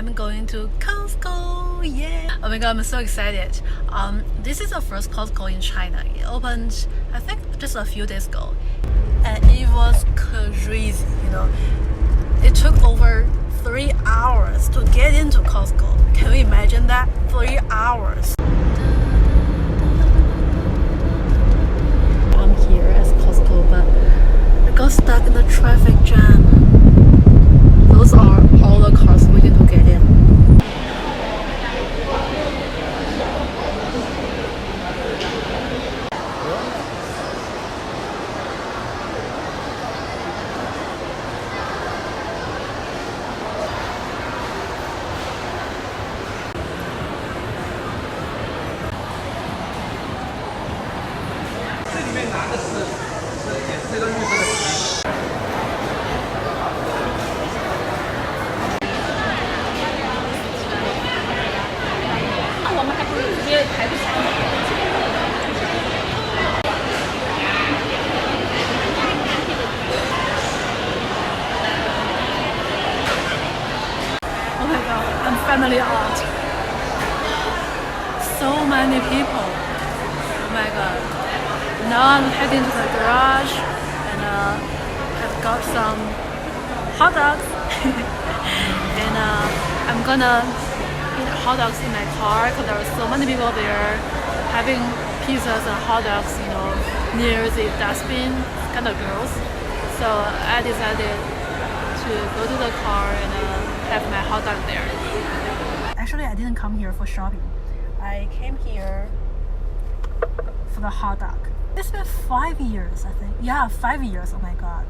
I'm going to Costco. Yeah! Oh my god, I'm so excited. This is the first Costco in China. It opened, I think, just a few days ago, and it was crazy. It took over 3 hours to get into Costco. Can you imagine that? 3 hours. I'm here at Costco, but I got stuck in the traffic jam. Those are all the cars waiting to get in. Oh my god, I'm finally out. So many people. Oh my god. Now I'm heading to the garage and I've got some hot dogs and I'm gonna eat hot dogs in my car because there are so many people there having pizzas and hot dogs, near the dustbin. Kind of gross. So I decided to go to the car and have my hot dog there. Actually, I didn't come here for shopping. I came here for the hot dog. It's been 5 years, I think. Yeah, 5 years. Oh my god.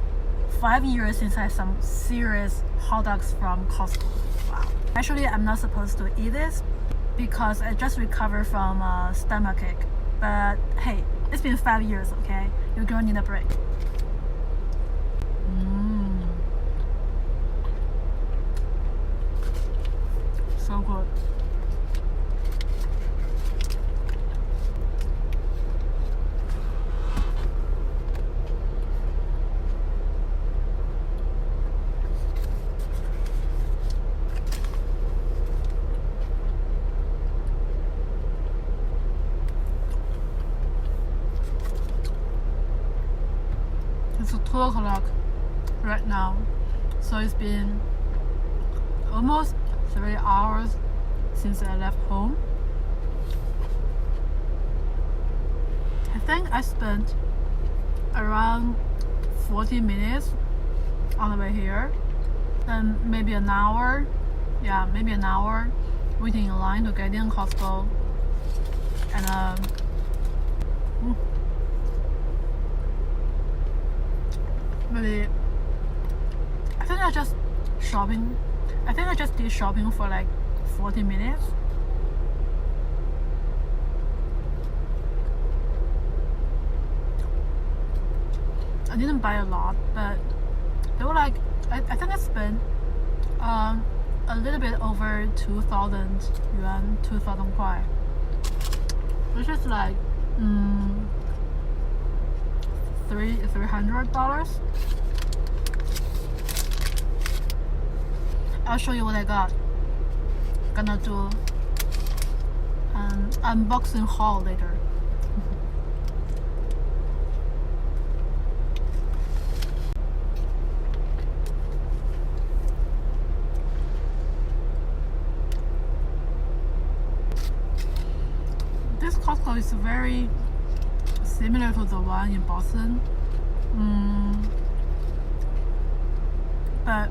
5 years since I had some serious hot dogs from Costco. Wow. Actually, I'm not supposed to eat this because I just recovered from a stomachache. But hey, it's been 5 years, okay? You're gonna need a break. So good. It's 2 o'clock right now, so it's been almost 3 hours since I left home. I think I spent around 40 minutes on the way here, and maybe an hour, waiting in line to get in Costco. And maybe I think I just did shopping for like 40 minutes. I didn't buy a lot, but they were like, I think I spent a little bit over 2,000 yuan, 2,000 kuai, which is like $300. I'll show you what I got. Gonna do an unboxing haul later. This Costco is very similar to the one in Boston, but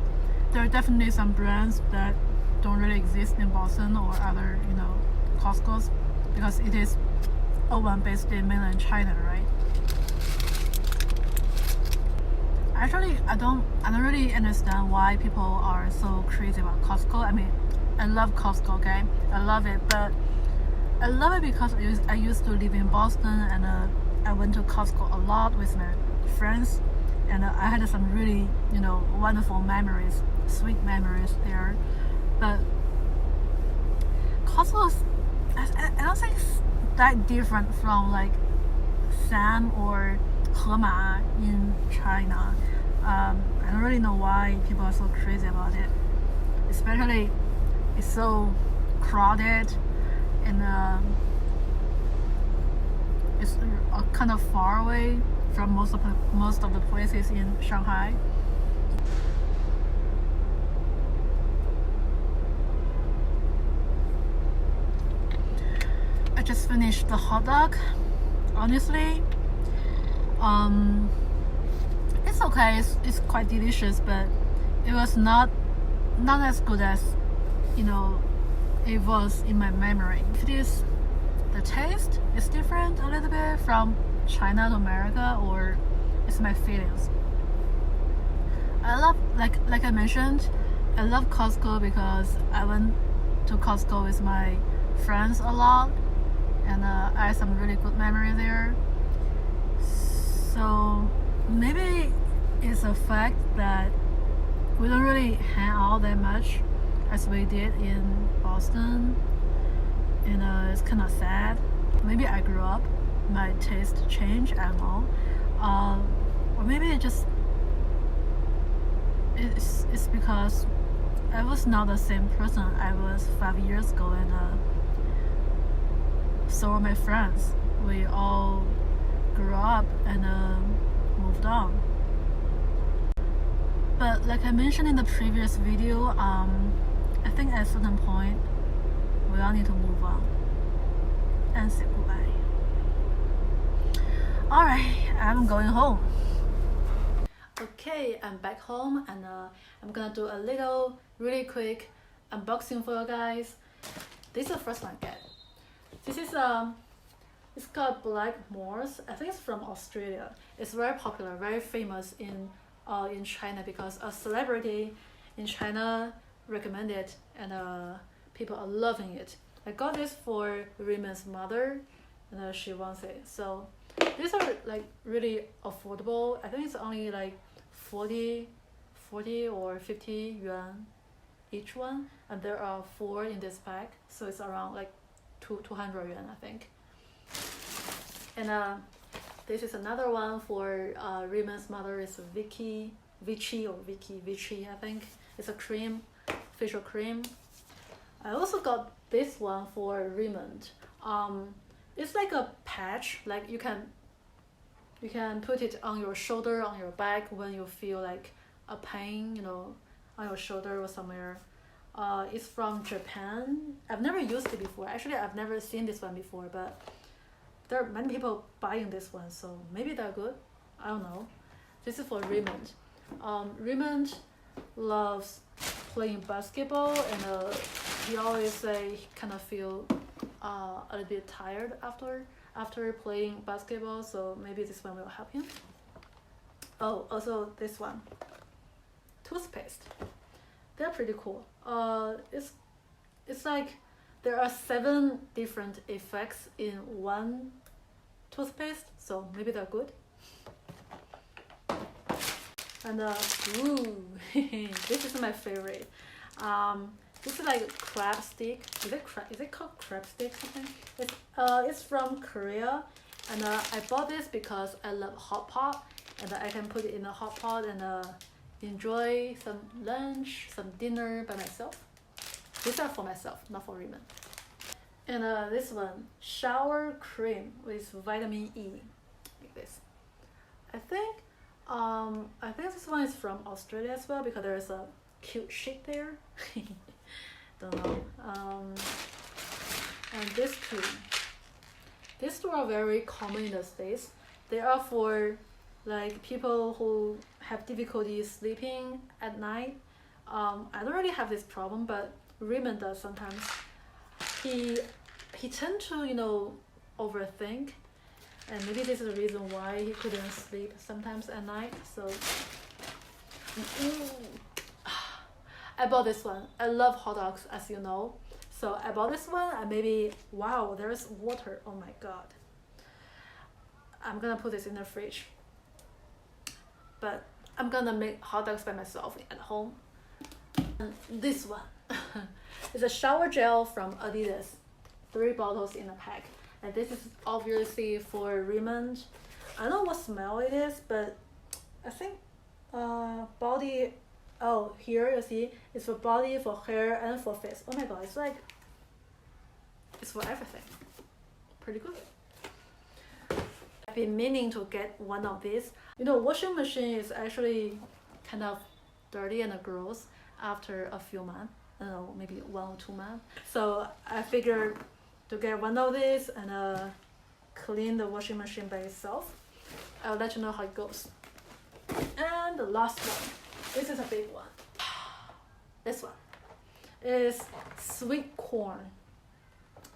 there are definitely some brands that don't really exist in Boston or other, Costco's, because it is a one based in mainland China, right? Actually, I don't really understand why people are so crazy about Costco. I mean, I love Costco, okay? I love it, but I love it because I used to live in Boston, and I went to Costco a lot with my friends, and I had some really, wonderful memories, sweet memories there. But Costco, I don't think it's that different from like Sam or Hema in China. I don't really know why people are so crazy about it, especially it's so crowded, and it's kind of far away from most of the places in Shanghai. I just finished the hot dog. Honestly, it's okay. It's quite delicious, but it was not as good as it was in my memory. It is the taste is different a little bit from China to America, or it's my feelings. I love like I mentioned, I love Costco because I went to Costco with my friends a lot, and I had some really good memory there. So maybe it's a fact that we don't really hang out that much as we did in Boston, and it's kind of sad. Maybe I grew up, my taste changed, I don't know, or maybe it's because I was not the same person I was 5 years ago, and so were my friends. We all grew up and moved on. But like I mentioned in the previous video, I think at a certain point we all need to move on and say goodbye. Alright, I'm going home. Okay, I'm back home, and I'm gonna do a little really quick unboxing for you guys. This is the first one I get. This is it's called Black Moors. I think it's from Australia. It's very popular, very famous in China because a celebrity in China recommended it, and people are loving it. I got this for Raymond's mother, and she wants it. So these are like really affordable. I think it's only like 40 or 50 yuan each one, and there are 4 in this pack, so it's around like 200 yuan, I think. And this is another one for Raymond's mother. It's Vichy, I think. It's a cream, facial cream. I also got this one for Raymond. It's like a patch, like you can put it on your shoulder, on your back when you feel like a pain, on your shoulder or somewhere. It's from Japan. I've never used it before. Actually, I've never seen this one before, but there are many people buying this one, so maybe they're good. I don't know. This is for Raymond. Raymond loves playing basketball, and he always say he kind of feel a little bit tired after playing basketball, so maybe this one will help him. Oh, also this one, toothpaste. They're pretty cool. It's like there are 7 different effects in one toothpaste, so maybe they're good. And ooh, this is my favorite. This is like crab stick. Is it called crab stick something? It's from Korea, and I bought this because I love hot pot, and I can put it in a hot pot and enjoy some lunch, some dinner by myself. These are for myself, not for Raymond. And this one, shower cream with vitamin E, like this. I think this one is from Australia as well because there's a cute sheep there. Don't know. And this cream. These two are very common in the States. They are for like people who have difficulty sleeping at night. I don't really have this problem, but Raymond does sometimes. He tends to overthink, and maybe this is the reason why he couldn't sleep sometimes at night. So I bought this one. I love hot dogs, as you know, so I bought this one, and maybe wow, there's water. Oh my god, I'm gonna put this in the fridge, but I'm gonna make hot dogs by myself at home. And this one is a shower gel from Adidas, 3 bottles in a pack, and this is obviously for Raymond. I don't know what smell it is, but I think body Oh, here you see, it's for body, for hair, and for face. Oh my god, it's like, it's for everything. Pretty good. I've been meaning to get one of these. You know, washing machine is actually kind of dirty and gross after a few months. I don't know, maybe 1 or 2 months. So I figured to get one of these and clean the washing machine by itself. I'll let you know how it goes. And the last one, this is a big one. This one is sweet corn.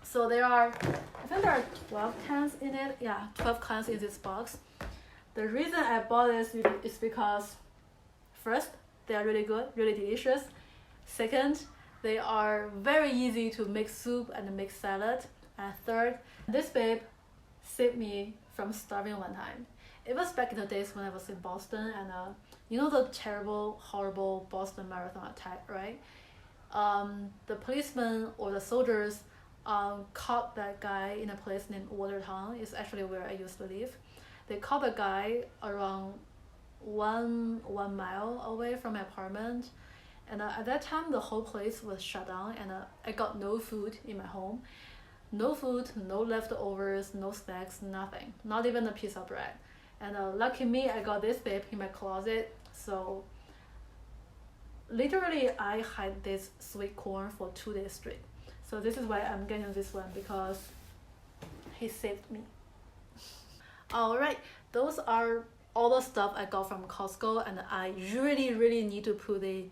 So there are, I think there are 12 cans in it. Yeah, 12 cans in this box. The reason I bought this is because first, they are really good, really delicious. Second, they are very easy to make soup and make salad. And third, this babe saved me from starving one time. It was back in the days when I was in Boston, and you know the terrible, horrible Boston Marathon attack, right? The policemen or the soldiers caught that guy in a place named Watertown. It's actually where I used to live. They caught the guy around one mile away from my apartment, and at that time the whole place was shut down, and I got no food in my home. No food, no leftovers, no snacks, nothing, not even a piece of bread. And lucky me, I got this babe in my closet. So literally I had this sweet corn for 2 days straight. So this is why I'm getting this one, because he saved me. Alright, those are all the stuff I got from Costco, and I really need to put the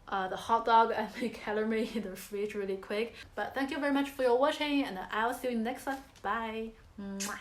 hot dog and the calamari in the fridge really quick. But thank you very much for your watching, and I'll see you next time. Bye. Mwah.